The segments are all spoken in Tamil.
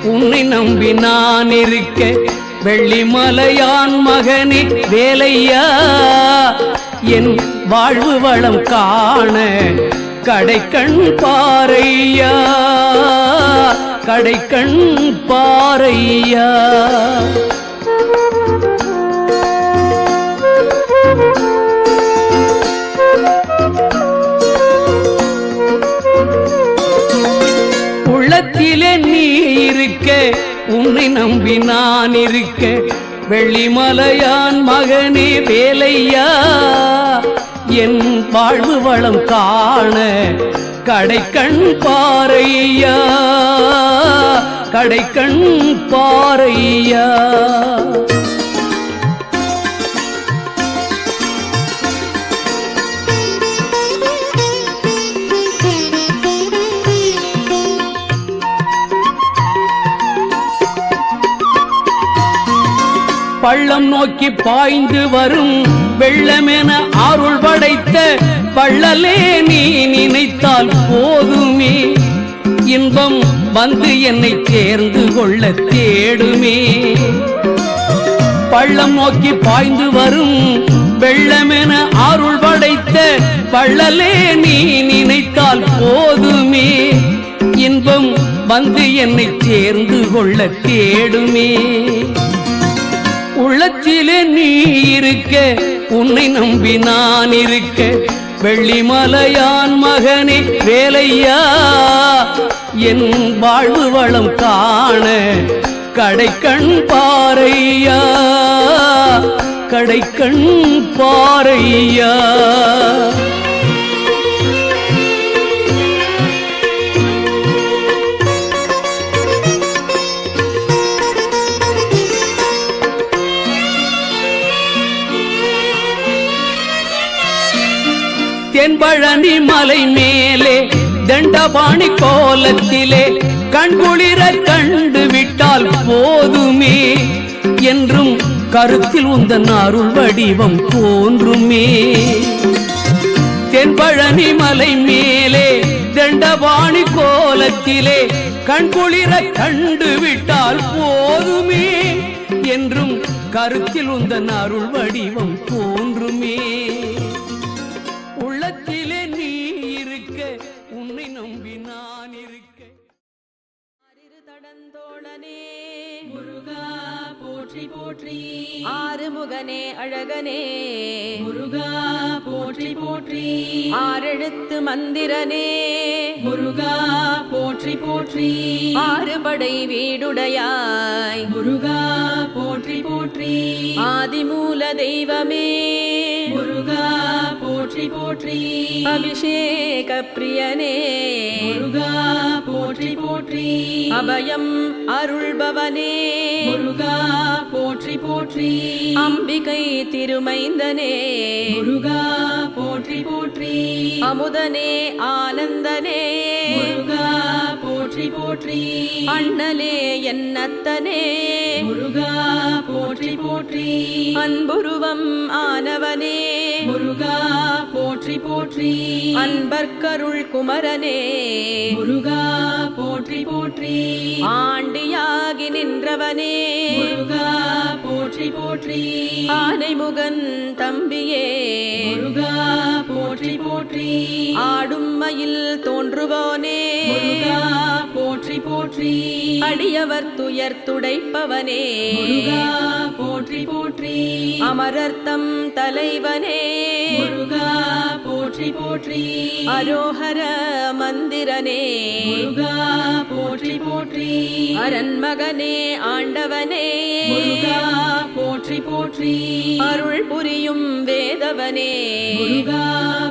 உன்னை நம்பி நான் இருக்க வெள்ளிமலையான் மகனே வேலையா என் வாழ்வு வளம் காண கடைக்கண் பாரையா கடைக்கண் பாரையா உள்ளத்திலே நீ இருக்க உன்னை நம்பி நான் இருக்க வெள்ளிமலையான் மகனே வேலையா என் வாழ்வு வளம் காண கடைக்கண் பாரையா கடைக்கண் பாரையா பள்ளம் நோக்கி பாய்ந்து வரும் வெள்ளமென அருள் படைத்த பள்ளலே நீ நினைத்தால் போதுமே இன்பம் வந்து என்னை சேர்ந்து கொள்ள தேடுமே பள்ளம் நோக்கி பாய்ந்து வரும் வெள்ளமென அருள் படைத்த பள்ளலே நீ நினைத்தால் போதுமே இன்பம் வந்து என்னை சேர்ந்து கொள்ள தேடுமே உள்ளத்திலே நீ இருக்க உன்னை நம்பி நான் இருக்க வெள்ளிமலையான் மகனே வேலையா என் வாழ்வு வளம் காண கடைக்கண் பாரையா கடைக்கண் பாரையா தென்பழனி மலை மேலே தண்டபாணி கோலத்திலே கண்குளிர கண்டு விட்டால் போதுமே என்றும் கருத்தில் உந்தன் அருள் வடிவம் தோன்றுமே தென்பழனி மலை மேலே தண்டபாணி கோலத்திலே கண்குளிர கண்டு விட்டால் போதுமே என்றும் கருத்தில் உந்தன் அருள் வடிவம் தோன்றுமே உள்ளத்திலே நீ இருக்க உன்னை நம்பி நான் இருக்க தடந்தோழனே முருகா போற்றி போற்றி ஆறுமுகனே அழகனே முருகா போற்றி போற்றி ஆறெழுத்து மந்திரனே முருகா போற்றி போற்றி ஆறுபடை வீடுடையாய் முருகா போற்றி போற்றி ஆதிமூல தெய்வமே முருகா போற்றி போற்றி அபிஷேக பிரியனே முருகா போற்றி போற்றி அபயம் அருள்பவனே முருகா போற்றி போற்றி அம்பிகை திருமைந்தனே முருகா போற்றி போற்றி அமுதனே ஆனந்தனே முருகா போற்றி போற்றி அண்ணலே என்னத்தனே முருகா போற்றி போற்றி அன்புருவம் ஆனவனே முருகா போற்றி போற்றி அன்பர்க்கருள் குமரனே முருகா போற்றி போற்றி ஆண்டியாகி நின்றவனே முருகா போற்றி போற்றி ஆனைமுகன் தம்பியே முருகா போற்றி போற்றி ஆடும் மயில் தோன்றுவோனே முருகா போற்றி போற்றி அடியவர் துயர் துடைப்பவனே முருகா போற்றி போற்றி அமரர்த்தம் தலைவனே முருகா போற்றி போற்றி அரோஹர மந்திரனே முருகா போற்றி போற்றி அரண்மகனே ஆண்டவனே முருகா போற்றி போற்றி அருள் புரியும் வேதவனே முருகா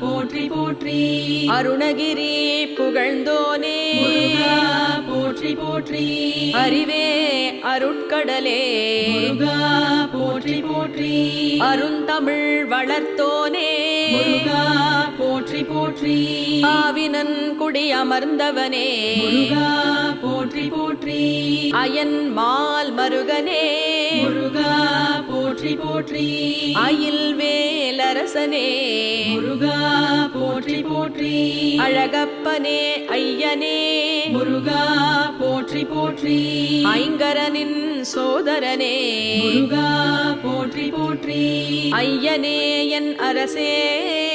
போற்றி போற்றி அருணகிரி புகழ்ந்தோனே முருகா போற்றி போற்றி அறிவே அருட்கடலே முருகா போற்றி போற்றி அருந்தமிழ் வளர்த்தோனே முருகா போற்றி போற்றி ஆவினன் குடி அமர்ந்தவனே முருகா போற்றி போற்றி அயன் மால் மருகனே முருகா போற்றி போற்றி போற்றி அயில் வேலரசனே முருகா போற்றி போற்றி அழகப்பனே ஐயனே முருகா போற்றி போற்றி ஐங்கரனின் சோதரனே முருகா போற்றி போற்றி ஐயனே என் அரசே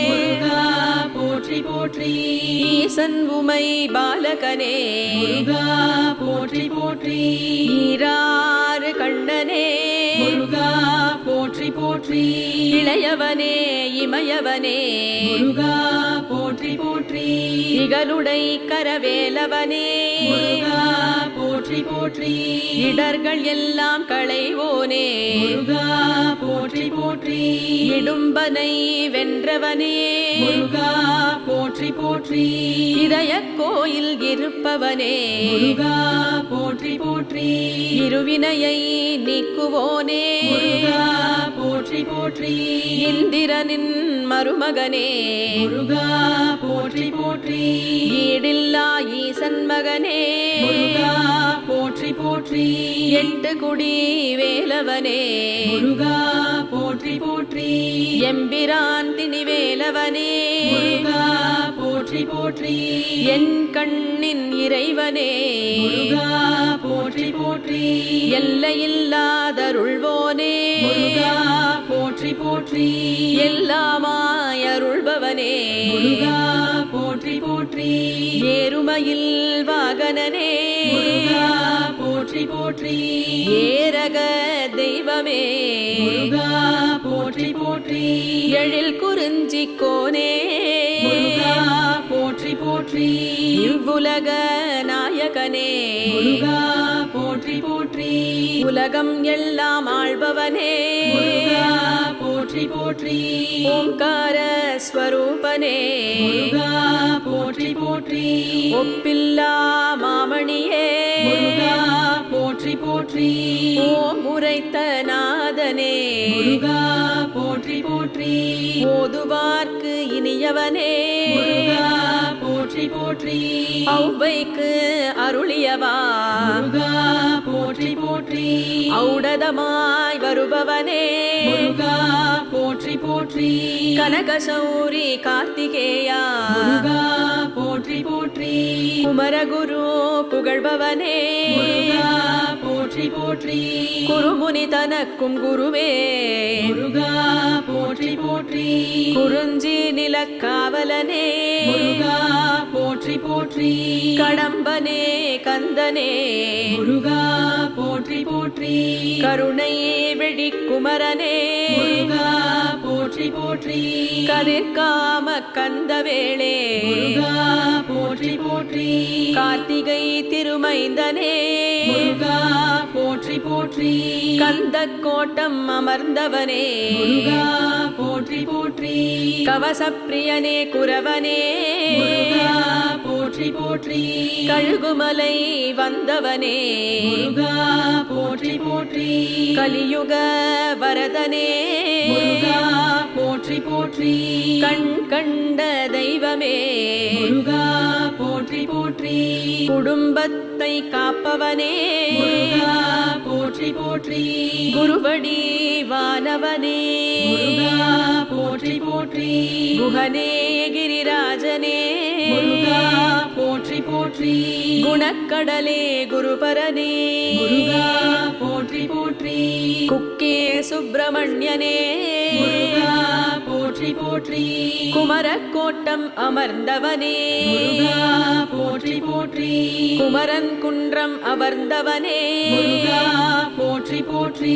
முருகா போற்றி போற்றி ஈசன் உமை பாலகனே முருகா போற்றி போற்றி ஈராறு கண்ணனே முருகா போற்றி போற்றி இளையவனே இமயவனே முருகா போற்றி போற்றி இகலுடை கரவேலவனே முருகா போற்றி போற்றி இடர்கள் எல்லாம் களைவோனே முருகா போற்றி போற்றி இடும்பனை வென்றவனே முருகா போற்றி போற்றி இதய கோயில் இருப்பவனே முருகா போற்றி போற்றி இருவினையை நீக்குவோனே முருகா போற்றி போற்றி இந்திரனின் மருமகனே முருகா போற்றி போற்றி ஈடில்லா ஈசன் மகனே முருகா போற்றி போற்றி எட்டு குடி வேலவனே முருகா போற்றி போற்றி எம்பிரான் திணிவேலவனே முருகா போற்றி போற்றி என் கண்ணின் இறைவனே முருகா போற்றி போற்றி எல்லையில்லாதருள்வோனே முருகா போற்றி போற்றி எல்லாமாய் அருள்பவனே முருகா போற்றி போற்றி ஏறுமையில் வாகனனே முருகா போற்றி போற்றி ஏரக தெய்வமே முருகா போற்றி போற்றி எழில் குறிஞ்சி கோனே முருகா போற்றி போற்றி இவ்வுலக நாயகனே முருகா போற்றி போற்றி உலகம் எல்லாம் ஆள்பவனே முருகா போற்றி போற்றி ஓங்கார ஸ்வரூபனே முருகா போற்றி போற்றி ஒப்பில்லா மாமணியே முருகா போற்றி போற்றி ஓம் உரைத்த நாதனே முருகா போற்றி போற்றி ஓதுவார்க்கு இனியவனே முருகா போற்றி போற்றி ஔவைக்கு அருளியவா முருகா போற்றி போற்றி ஔடதமாய் வருபவனே முருகா போற்றி போற்றி கனகசௌரி கார்த்திகேயா முருகா போற்றி போற்றி குமரகுரு புகழ்பவனே முருகா போற்றி போற்றி குருமுனி தனக்கும் குருவே முருகா போற்றி போற்றி குறிஞ்சி நிலக்காவலனே முருகா போற்றி போற்றி கடம்பனே கந்தனே முருகா போற்றி போற்றி கருணை வெடிக்குமரனே முருகா போற்றி போற்றி கதிர்காம கந்தவேளே முருகா போற்றி போற்றி கார்த்திகை திருமைந்தனே முருகா போற்றி போற்றி கந்த கோட்டம் அமர்ந்தவனே முருகா போற்றி போற்றி கவசப்பிரியனே குரவனே முருகா போற்றி போற்றி கழுகுமலை வந்தவனே முருகா போற்றி போற்றி கலியுக வரதனே முருகா போற்றி போற்றி கண் கண்ட தெய்வமே முருகா போற்றி போற்றி குடும்பத்தை காப்பவனே முருகா போற்றி போற்றி குருவடி வானவனே முருகா போற்றி போற்றி குஹனே கிரிராஜனே முருகா போற்றி போற்றி குணக்கடலே குருபரனே முருகா போற்றி போற்றி குக்கே சுப்பிரமணியனே முருகா போற்றி போற்றி குமரக்கோட்டம் அமர்ந்தவனே முருகா போற்றி போற்றி குமரன் குன்றம் அமர்ந்தவனே முருகா போற்றி போற்றி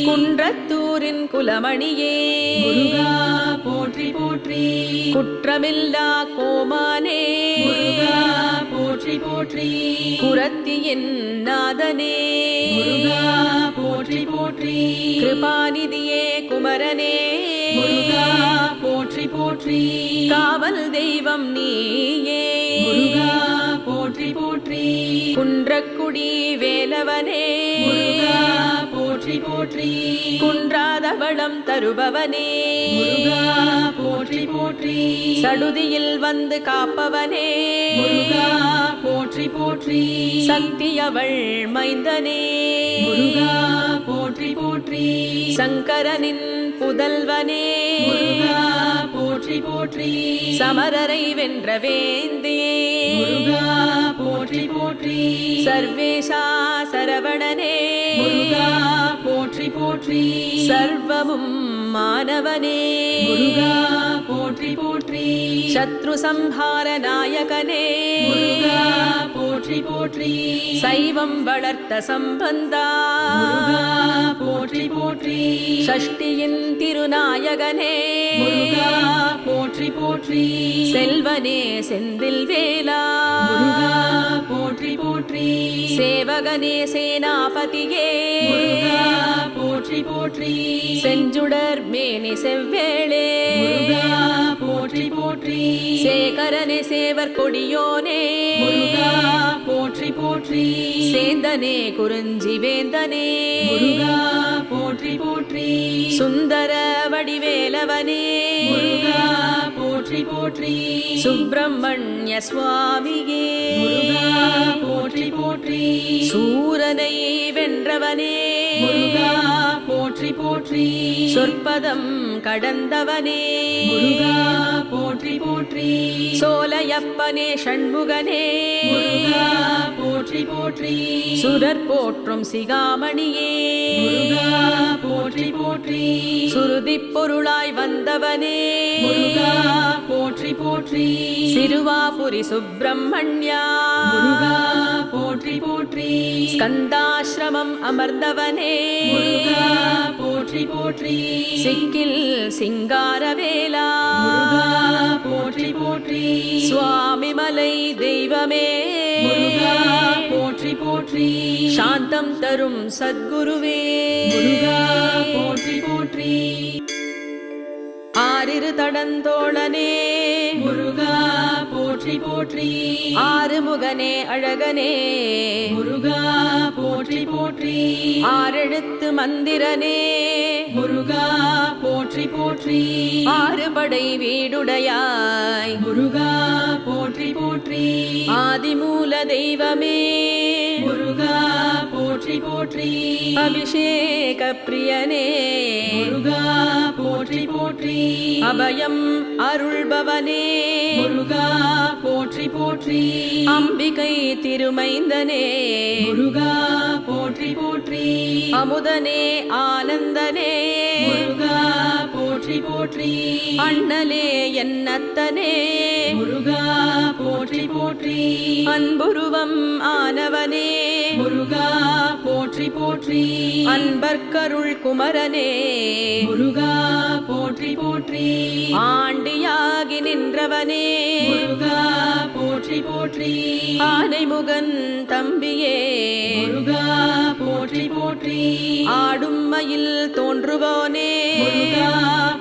குன்றத்தூரின் குலமணியே முருகா போற்றி போற்றி குற்றமில்லா கோமானே முருகா போற்றி போற்றி குரத்தியின் நாதனே முருகா போற்றி போற்றி கிருபாநிதியே குமரனே முருகா போற்றி போற்றி காவல் தெய்வம் நீயே முருகா போற்றி போற்றி குன்றக்குடி வேலவனே முருகா போற்றி போற்றி குன்றாத வளம் தருபவனே முருகா போற்றி போற்றி சடுதியில் வந்து காப்பவனே முருகா போற்றி போற்றி சக்தியவள் மைந்தனே முருகா போற்றி போற்றி சங்கரனின் புதல்வனே முருகா போற்றி போற்றி சமரரை வென்ற வேந்தே முருகா போற்றி போற்றி சர்வேஷா சரவணனே முருகா போற்றி போற்றி சர்வமும் மானவனே முருகா போற்றி போற்றி சத்ரு சம்ஹார நாயகனே முருகா போற்றி போற்றி சைவம் வளர்த்த சம்பந்தா முருகா போற்றி போற்றி ஷஷ்டியின் திருநாயகனே முருகா போற்றி போற்றி செல்வனே செந்தில் வேலா முருகா போற்றி போற்றி சேவகனே சேனாபதியே முருகா போற்றி போற்றி செஞ்சுடர் மேனி செவ்வேளே முருகா போற்றி போற்றி சேகரனே சேவர் கொடியோனே முருகா போற்றி போற்றி சேந்தனே குறிஞ்சி வேந்தனே முருகா போற்றி போற்றி சுந்தர வடிவேலவனே முருகா போற்றி போற்றி சுப்பிரமணிய சுவாமியே முருகா போற்றி போற்றி சூரனை வென்றவனே முருகா போற்றி போற்றி சொற்பதம் கடந்தவனே முருகா போற்றி போற்றி சோலையப்பனே ஷண்முகனே முருகா போற்றி போற்றி சுரர் போற்றும் சிகாமணியே முருகா போற்றி போற்றி சுருதி பொருளாய் வந்தவனே முருகா போற்றி போற்றி சிறுவாபுரி சுப்பிரமணியா முருகா போற்றி போற்றி ஸ்கந்தாசிரமம் அமர்ந்தவனே முருகா போற்றி போற்றி சிக்கில் சிங்காரவேலா முருகா போற்றி போற்றி சுவாமி மலை தெய்வமே முருகா போற்றி போற்றி சாந்தம் தரும் சத்குருவே முருகா போற்றி போற்றி ஆறிரு தடந்தோழனே முருகா போற்றி போற்றி ஆறுமுகனே அழகனே முருகா போற்றி போற்றி ஆறெழுத்து மந்திரனே முருகா போற்றி போற்றி ஆறுபடை வீடுடையாய் முருகா போற்றி போற்றி ஆதிமூல தெய்வமே முருகா போற்றி போற்றி அபிஷேக பிரியனே முருகா போற்றி போற்றி அபயம் அருள்பவனே முருகா போற்றி போற்றி அம்பிகை திருமைந்தனே முருகா போற்றி போற்றி அமுதனே ஆனந்தனே முருகா போற்றி போற்றி அண்ணலே என்னத்தனே முருகா போற்றி போற்றி அன்புருவம் ஆனவனே முருகா போற்றி போற்றி அன்பர்க்கருள் குமரனே முருகா போற்றி போற்றி ஆண்டியாகி நின்றவனே முருகா போற்றி போற்றி ஆனைமுகன் தம்பியே முருகா போற்றி போற்றி ஆடும் மயில் தோன்றுவோனே முருகா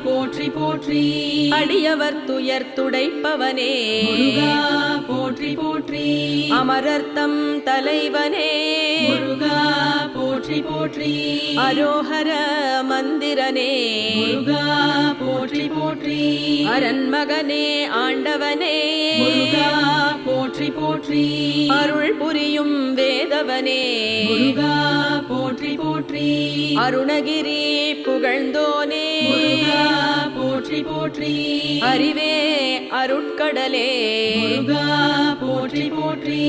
போற்றி போற்றி அடியவர் துயர் துடைப்பவனே முருகா போற்றி போற்றி அமரர்த்தம் தலைவனே முருகா போற்றி போற்றி அரோஹர மந்திரனே முருகா போற்றி போற்றி அரண்மகனே ஆண்டவனே முருகா போற்றி போற்றி அருள் புரியும் வேதவனே முருகா போற்றி போற்றி அருணகிரி புகழ்ந்தோனே முருகா போற்றி போற்றி அறிவே அருட்கடலே முருகா போற்றி போற்றி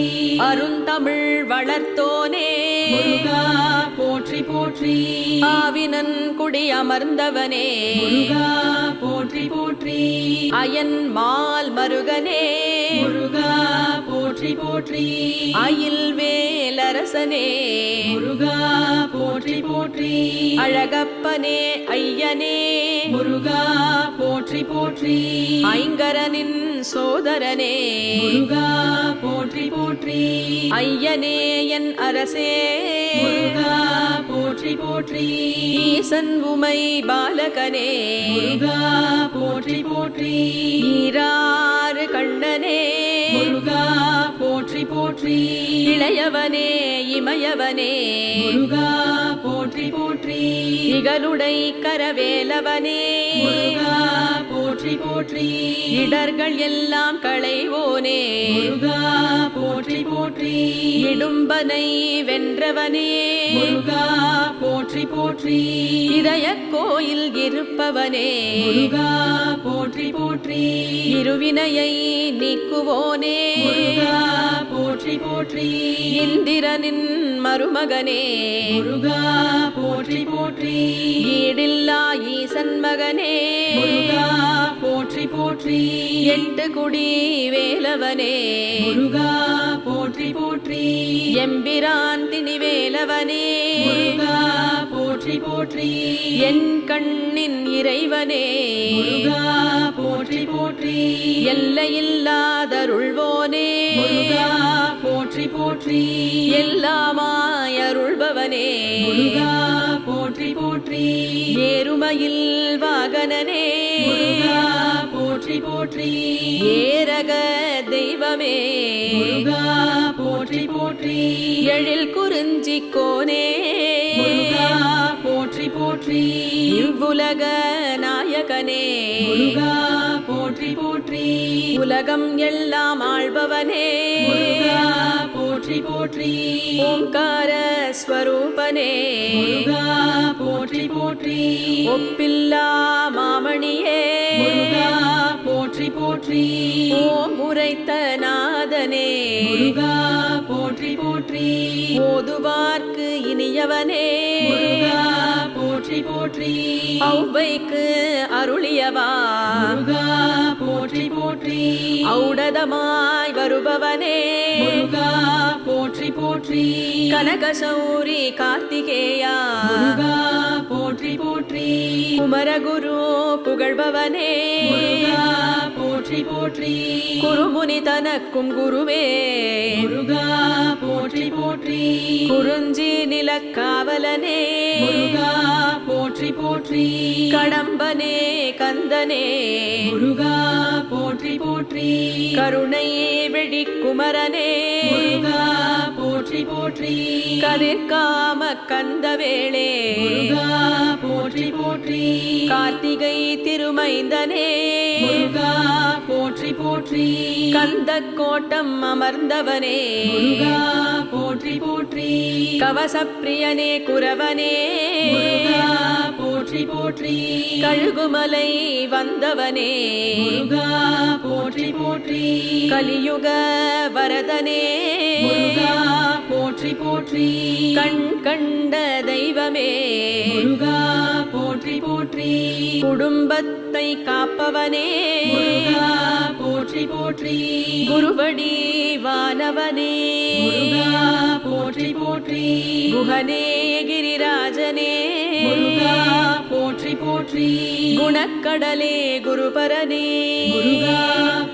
அருந்தமிழ் வளர்த்தோனே முருகா போற்றி போற்றி ஆவினன் குடி அமர்ந்தவனே முருகா போற்றி போற்றி அயன் மால் மருகனே முருகா போற்றி போற்றி அயில் வேலரசனே முருகா போற்றி போற்றி அழகப்பனே ஐயனே முருகா போற்றி போற்றி ஐங்கரனின் சோதரனே முருகா போற்றி போற்றி ஐயனே என் அரசே முருகா போற்றி போற்றி ஈசன் உமை பாலகனே முருகா போற்றி போற்றி ஈராறு கண்ணனே முருகா போற்றி போற்றி இளையவனே இமயவனே முருகா போற்றி போற்றி இகலுடை கரவேலவனே முருகா போற்றி போற்றி இடர்கள் எல்லாம் களைவோனே முருகா போற்றி போற்றி இடும்பனை வென்றவனே முருகா போற்றி போற்றி இதய கோயில் இருப்பவனே முருகா போற்றி போற்றி இருவினையை நீக்குவோனே முருகா போற்றி போற்றி இந்திரனின் மருமகனே முருகா போற்றி போற்றி ஈடில்லா ஈசன் மகனே முருகா போற்றி போற்றி எட்டு குடி வேலவனே முருகா போற்றி போற்றி எம்பிரான் திணிவேலவனே முருகா போற்றி போற்றி என் கண்ணின் இறைவனே முருகா போற்றி போற்றி எல்லையில்லாதருள்வோனே முருகா போற்றி போற்றி எல்லாமாய் அருள்பவனே முருகா போற்றி போற்றி ஏறுமையில் வாகனனே முருகா போற்றி போற்றி ஏரக தெய்வமே முருகா போற்றி போற்றி எழில் குறிஞ்சி கோனே முருகா போற்றி போற்றி இவ்வுலக நாயகனே முருகா போற்றி போற்றி உலகம் எல்லாம் ஆள்பவனே முருகா போற்றி போற்றி ஓங்கார ஸ்வரூபனே முருகா போற்றி போற்றி ஒப்பில்லா மாமணியே முருகா போற்றி போற்றி ஓம் உரைத்த நாதனே முருகா போற்றி போற்றி ஓதுவார்க்கு இனியவனே முருகா போற்றி போற்றி ஔவைக்கு அருளியவா முருகா போற்றி போற்றி ஔடதமாய் வருபவனே முருகா போற்றி போற்றி கனகசௌரி கார்த்திகேயா முருகா போற்றி போற்றி குமரகுரு புகழ்பவனே முருகா போற்றி போற்றி குருமுனி தனக்கும் குருவே முருகா போற்றி போற்றி குறிஞ்சி நிலக்காவலனே முருகா போற்றி போற்றி கடம்பனே கந்தனே முருகா போற்றி போற்றி கருணை வெடிக்குமரனே முருகா போற்றி போற்றி கதிர்காம கந்தவேளே முருகா போற்றி போற்றி கார்த்திகை திருமைந்தனே முருகா போற்றி போற்றி கந்த கோட்டம் அமர்ந்தவனே முருகா போற்றி போற்றி கவசப்பிரியனே குரவனே முருகா போற்றி போற்றி கழுகுமலை வந்தவனே முருகா போற்றி போற்றி கலியுக வரதனே முருகா போற்றி போற்றி கண் கண்ட தெய்வமே முருகா போற்றி போற்றி குடும்பத்தை காப்பவனே முருகா போற்றி போற்றி குருவடி வானவனே முருகா போற்றி போற்றி குஹனே கிரிராஜனே முருகா போற்றி போற்றி குணக்கடலே குருபரனே முருகா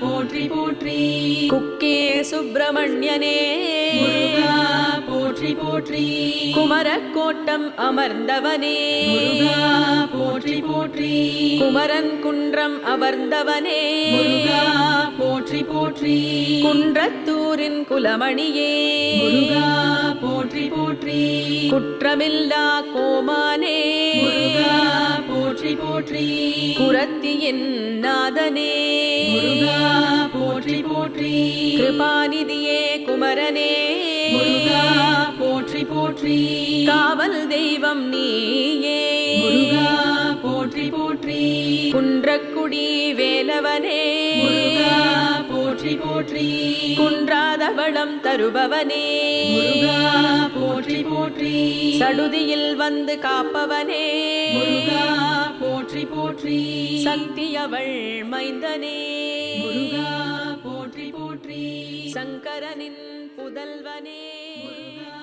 போற்றி போற்றி குக்கே சுப்பிரமணியனே முருகா போற்றி போற்றி குமரக்கோட்டம் அமர்ந்தவனே முருகா போற்றி போற்றி குமரன் குன்றம் அமர்ந்தவனே முருகா போற்றி போற்றி குன்றத்தூரின் குலமணியே முருகா போற்றி போற்றி குற்றமில்லா கோமானே முருகா போற்றி போற்றி குரத்தியின் நாதனே முருகா போற்றி போற்றி கிருபாநிதியே குமரனே முருகா போற்றி போற்றி காவல் தெய்வம் நீயே முருகா போற்றி போற்றி குன்றக்குடி வேலவனே முருகா போற்றி போற்றி குன்றாத வளம் தருபவனே முருகா போற்றி போற்றி சடுதியில் வந்து காப்பவனே முருகா போற்றி போற்றி சக்தியவள் மைந்தனே முருகா போற்றி போற்றி சங்கரனின் புதல்வனே முருகா